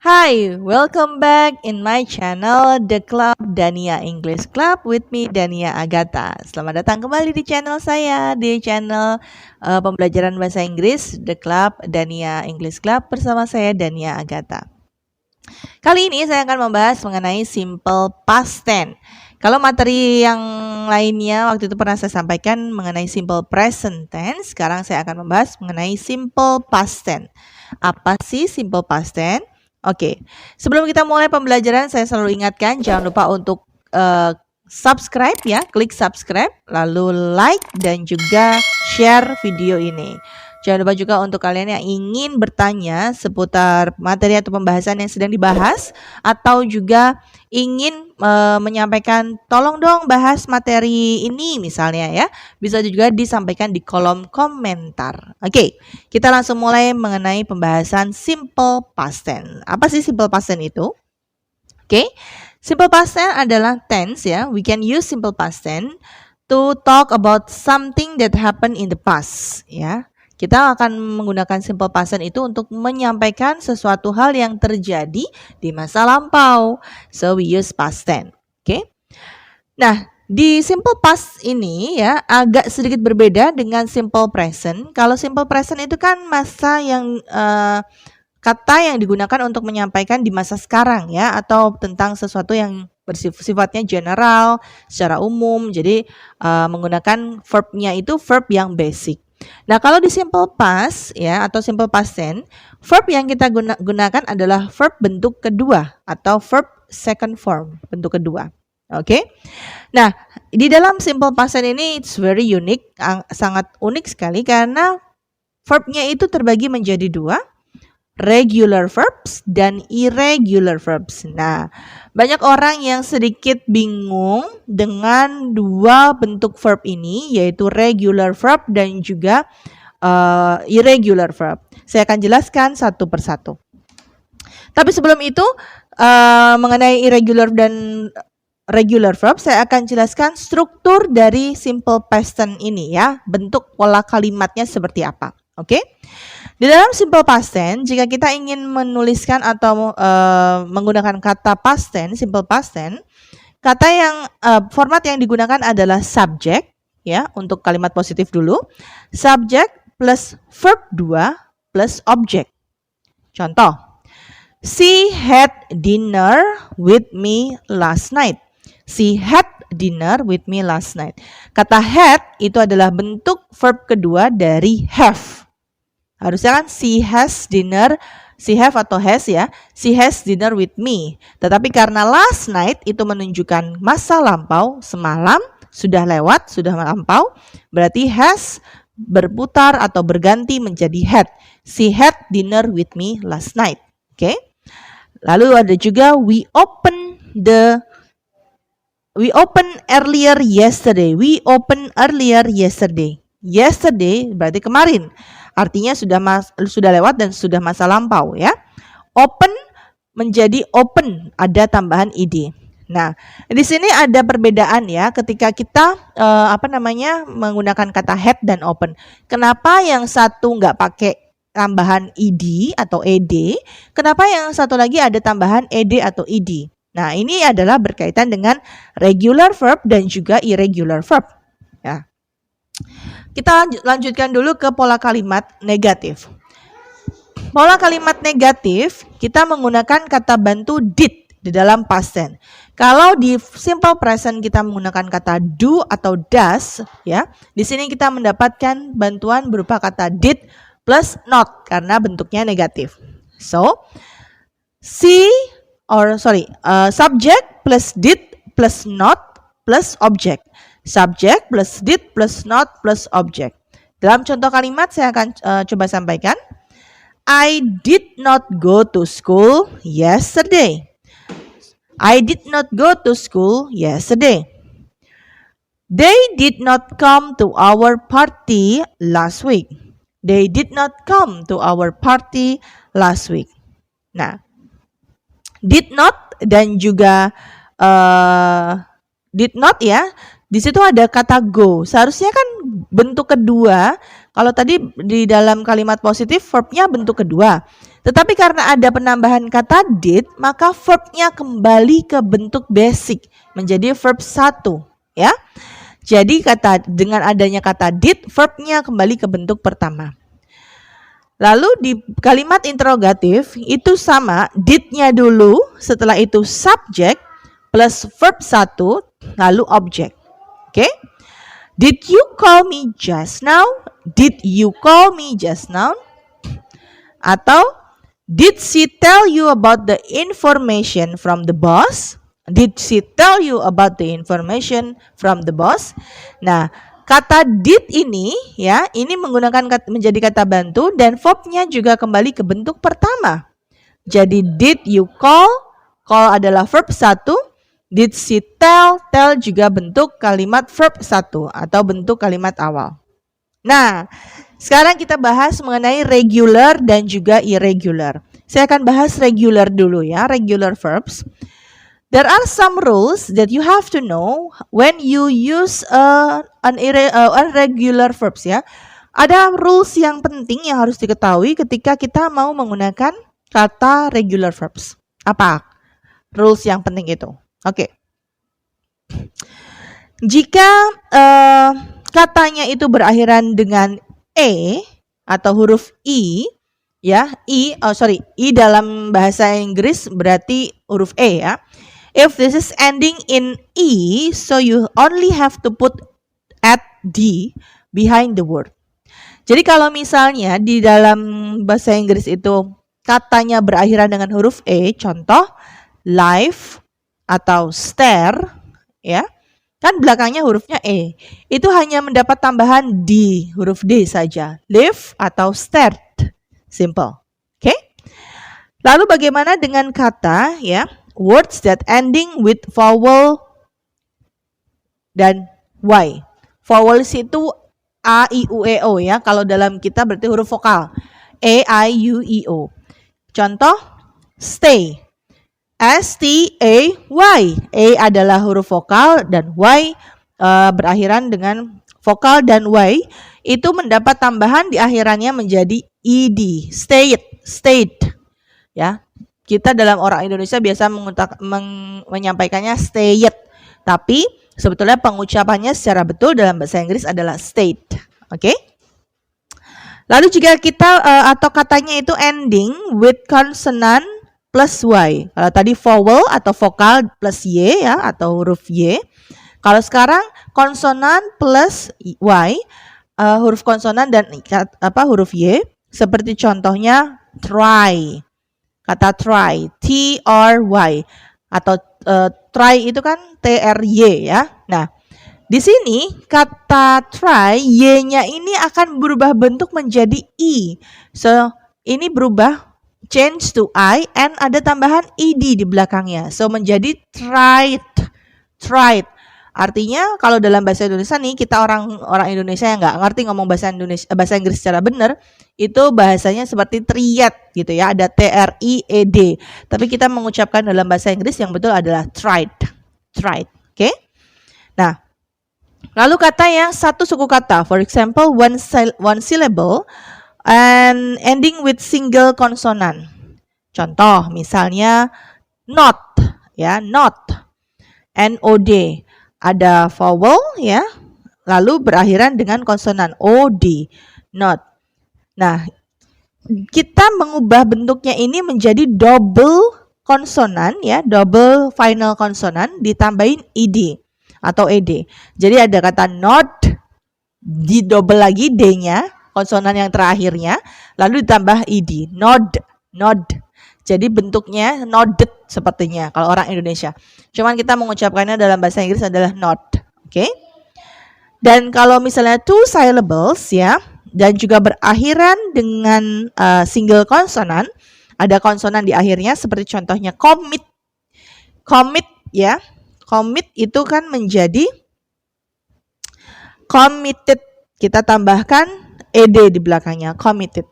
Hi, welcome back in my channel The Club Dania English Club with me Dania Agatha. Selamat datang kembali di channel saya, di channel pembelajaran bahasa Inggris The Club Dania English Club bersama saya Dania Agatha. Kali ini saya akan membahas mengenai simple past tense. Kalau materi yang lainnya waktu itu pernah saya sampaikan mengenai simple present tense, sekarang saya akan membahas mengenai simple past tense. Apa sih simple past tense? Oke, sebelum kita mulai pembelajaran, saya selalu ingatkan jangan lupa untuk subscribe ya, klik subscribe, lalu like dan juga share video ini. Jangan lupa juga untuk kalian yang ingin bertanya seputar materi atau pembahasan yang sedang dibahas, atau juga ingin menyampaikan tolong dong bahas materi ini misalnya ya, bisa juga disampaikan di kolom komentar. Oke, kita langsung mulai mengenai pembahasan simple past tense. Apa sih simple past tense itu? Oke, simple past tense adalah tense ya. We can use simple past tense to talk about something that happened in the past ya. Kita akan menggunakan simple past tense itu untuk menyampaikan sesuatu hal yang terjadi di masa lampau. So we use past tense. Oke. Nah, di simple past ini ya agak sedikit berbeda dengan simple present. Kalau simple present itu kan masa yang kata yang digunakan untuk menyampaikan di masa sekarang ya, atau tentang sesuatu yang bersifatnya general, secara umum. Jadi menggunakan verbnya itu verb yang basic. Nah, kalau di simple past ya atau simple past tense, verb yang kita gunakan adalah verb bentuk kedua atau verb second form, bentuk kedua. Oke. Nah, di dalam simple past tense ini it's very unique, sangat unik sekali karena verbnya itu terbagi menjadi dua, regular verbs dan irregular verbs. Nah, banyak orang yang sedikit bingung dengan dua bentuk verb ini, yaitu regular verb dan juga irregular verb. Saya akan jelaskan satu persatu. Tapi sebelum itu, mengenai irregular dan regular verb, saya akan jelaskan struktur dari simple past tense ini ya, bentuk pola kalimatnya seperti apa. Oke? Di dalam simple past tense, jika kita ingin menuliskan atau menggunakan kata past tense, simple past tense, kata yang format yang digunakan adalah subject ya, untuk kalimat positif dulu. Subject plus verb 2 plus object. Contoh, she had dinner with me last night. She had dinner with me last night. Kata had itu adalah bentuk verb kedua dari have. Harusnya kan she has dinner, she have atau has ya, she has dinner with me. Tetapi karena last night itu menunjukkan masa lampau, semalam, sudah lewat, sudah melampau, berarti has berputar atau berganti menjadi had. She had dinner with me last night. Oke. Lalu ada juga we open earlier yesterday. We open earlier yesterday. Yesterday berarti kemarin. Artinya sudah lewat dan sudah masa lampau ya. Open menjadi open, ada tambahan id. Nah, di sini ada perbedaan ya ketika kita menggunakan kata had dan open. Kenapa yang satu nggak pakai tambahan id atau ed? Kenapa yang satu lagi ada tambahan ed atau id? Nah, ini adalah berkaitan dengan regular verb dan juga irregular verb. Ya. Kita lanjutkan dulu ke pola kalimat negatif. Pola kalimat negatif, kita menggunakan kata bantu did di dalam past tense. Kalau di simple present kita menggunakan kata do atau does, ya. Di sini kita mendapatkan bantuan berupa kata did plus not karena bentuknya negatif. So, subject plus did plus not plus object. Subject plus did plus not plus object. Dalam contoh kalimat saya akan coba sampaikan. I did not go to school yesterday. I did not go to school yesterday. They did not come to our party last week. They did not come to our party last week. Nah, did not dan juga did not ya. Di situ ada kata go. Seharusnya kan bentuk kedua. Kalau tadi di dalam kalimat positif verbnya bentuk kedua. Tetapi karena ada penambahan kata did, maka verbnya kembali ke bentuk basic, menjadi verb 1, ya. Jadi dengan adanya kata did, verbnya kembali ke bentuk pertama. Lalu di kalimat interrogatif itu sama, did-nya dulu, setelah itu subject plus verb 1, lalu object. Oke? Did you call me just now? Did you call me just now? Atau did she tell you about the information from the boss? Did she tell you about the information from the boss? Nah, kata did ini ya, ini menggunakan menjadi kata bantu dan verbnya juga kembali ke bentuk pertama. Jadi did you call? Call adalah verb 1. Did she tell? Tell juga bentuk kalimat verb 1 atau bentuk kalimat awal. Nah, sekarang kita bahas mengenai regular dan juga irregular. Saya akan bahas regular dulu ya, regular verbs. There are some rules that you have to know when you use irregular verbs ya. Ada rules yang penting yang harus diketahui ketika kita mau menggunakan kata regular verbs. Apa rules yang penting itu? Oke. Jika katanya itu berakhiran dengan e atau huruf i, ya, i dalam bahasa Inggris berarti huruf e ya. If this is ending in e, so you only have to put at d behind the word. Jadi kalau misalnya di dalam bahasa Inggris itu katanya berakhiran dengan huruf e, contoh live atau stare, ya, kan belakangnya hurufnya e, itu hanya mendapat tambahan d, huruf d saja, live atau stared, simple. Oke? Lalu bagaimana dengan kata ya, words that ending with vowel dan y. Vowels itu a, i, u, e, o ya. Kalau dalam kita berarti huruf vokal. E, I, u, i, o. Contoh, stay. S, T, A, Y. A adalah huruf vokal dan Y berakhiran dengan vokal dan Y itu mendapat tambahan di akhirannya menjadi ed. Stayed. Ya. Kita dalam orang Indonesia biasa menyampaikannya stayed. Tapi sebetulnya pengucapannya secara betul dalam bahasa Inggris adalah stayed. Oke? Lalu jika kita atau katanya itu ending with consonant plus y. Kalau tadi vowel atau vokal plus y ya atau huruf y. Kalau sekarang konsonan plus y, huruf konsonan dan huruf y. Seperti contohnya try. Kata try, T-R-Y. Atau try itu kan T-R-Y ya. Nah, di sini kata try, Y-nya ini akan berubah bentuk menjadi I. So, ini berubah, change to I, and ada tambahan ed di belakangnya. So, menjadi tried. Artinya kalau dalam bahasa Indonesia nih, kita orang Indonesia yang nggak ngerti ngomong bahasa Inggris secara benar, itu bahasanya seperti tried gitu ya, ada T-R-I-E-D. Tapi kita mengucapkan dalam bahasa Inggris yang betul adalah tried. Oke? Nah, lalu kata yang satu suku kata, for example, one syllable and ending with single consonant. Contoh, misalnya not, ya, not, N-O-D. Ada vowel ya, lalu berakhiran dengan konsonan O-D, not. Nah, kita mengubah bentuknya ini menjadi double konsonan ya, double final konsonan ditambahin ed atau ed. Jadi ada kata not, di double lagi d-nya, konsonan yang terakhirnya, lalu ditambah ed, nod. Jadi bentuknya nodded sepertinya kalau orang Indonesia. Cuman kita mengucapkannya dalam bahasa Inggris adalah not. Oke? Dan kalau misalnya two syllables ya, dan juga berakhiran dengan single konsonan, ada konsonan di akhirnya seperti contohnya commit. Commit ya. Commit itu kan menjadi committed. Kita tambahkan ed di belakangnya, committed.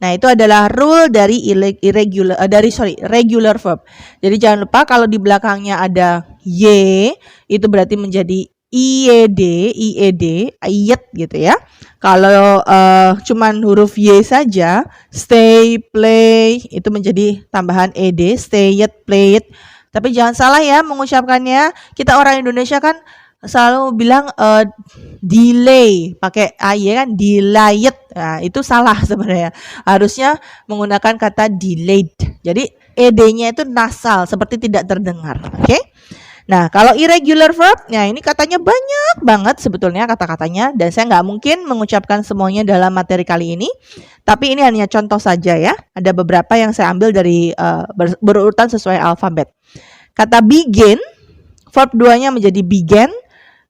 Nah, itu adalah rule dari regular verb. Jadi jangan lupa kalau di belakangnya ada y, itu berarti menjadi IED, iyet gitu ya. Kalau cuman huruf Y saja, stay, play, itu menjadi tambahan ED, stay it, play it. Tapi jangan salah ya mengucapkannya. Kita orang Indonesia kan selalu bilang delay, pakai AY kan, delayed. Nah, itu salah sebenarnya. Harusnya menggunakan kata delayed. Jadi ED-nya itu nasal, seperti tidak terdengar. Oke? Nah, kalau irregular verb, nah ini katanya banyak banget sebetulnya kata-katanya, dan saya nggak mungkin mengucapkan semuanya dalam materi kali ini, tapi ini hanya contoh saja ya. Ada beberapa yang saya ambil dari berurutan sesuai alfabet. Kata begin, verb 2-nya menjadi began,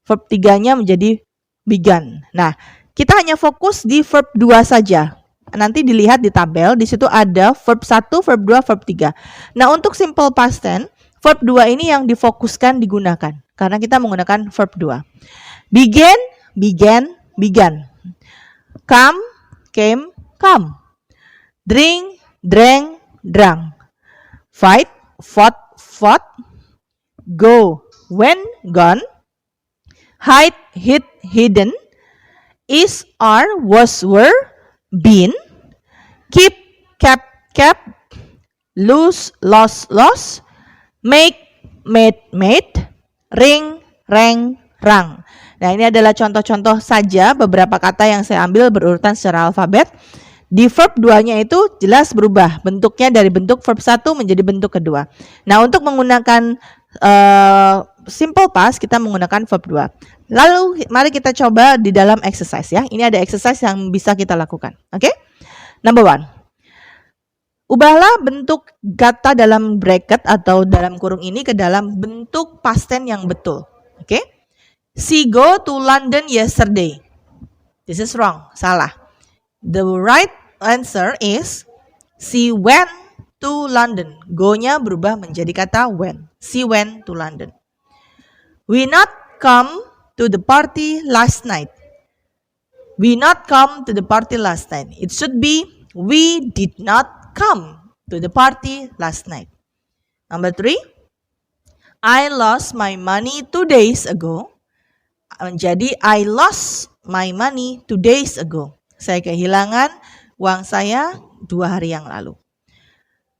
verb 3-nya menjadi began. Nah, kita hanya fokus di verb 2 saja. Nanti dilihat di tabel, di situ ada verb 1, verb 2, verb 3. Nah, untuk simple past tense, verb 2 ini yang difokuskan digunakan. Karena kita menggunakan verb 2. Begin, began, began. Come, came, come. Drink, drank, drank. Fight, fought, fought. Go, went, gone. Hide, hid, hidden. Is, are, was, were, been. Keep, kept, kept. Lose, lost, lost. Make, made, made. Ring, rang, rang. Nah, ini adalah contoh-contoh saja beberapa kata yang saya ambil berurutan secara alfabet. Di verb 2-nya itu jelas berubah. Bentuknya dari bentuk verb 1 menjadi bentuk kedua. Nah, untuk menggunakan simple past, kita menggunakan verb 2. Lalu, mari kita coba di dalam exercise ya. Ini ada exercise yang bisa kita lakukan. Oke? Number 1. Ubahlah bentuk kata dalam bracket atau dalam kurung ini ke dalam bentuk past tense yang betul. Oke? She go to London yesterday. This is wrong. Salah. The right answer is she went to London. Go-nya berubah menjadi kata went. She went to London. We not come to the party last night. We not come to the party last night. It should be we did not come to the party last night. Number 3. I lost my money 2 days ago. Menjadi I lost my money 2 days ago. Saya kehilangan uang saya 2 hari yang lalu.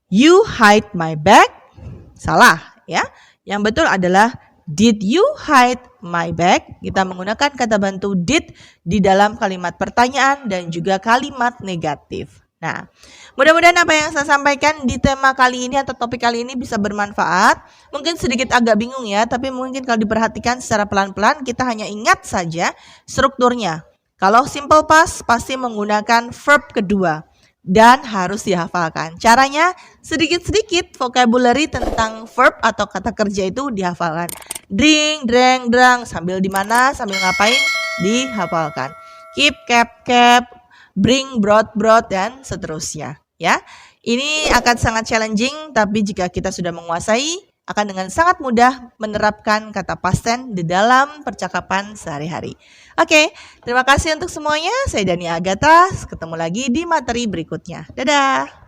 You hide my bag. Salah ya. Yang betul adalah did you hide my bag? Kita menggunakan kata bantu did di dalam kalimat pertanyaan dan juga kalimat negatif. Nah, mudah-mudahan apa yang saya sampaikan di tema kali ini atau topik kali ini bisa bermanfaat. Mungkin sedikit agak bingung ya, tapi mungkin kalau diperhatikan secara pelan-pelan, kita hanya ingat saja strukturnya. Kalau simple past pasti menggunakan verb kedua dan harus dihafalkan. Caranya sedikit-sedikit vocabulary tentang verb atau kata kerja itu dihafalkan. Drink, drank, drunk, sambil di mana, sambil ngapain, dihafalkan. Keep, kept, bring, brought, dan seterusnya. Ya, ini akan sangat challenging, tapi jika kita sudah menguasai, akan dengan sangat mudah menerapkan kata past tense di dalam percakapan sehari-hari. Oke, terima kasih untuk semuanya. Saya Dania Agatha. Ketemu lagi di materi berikutnya. Dadah.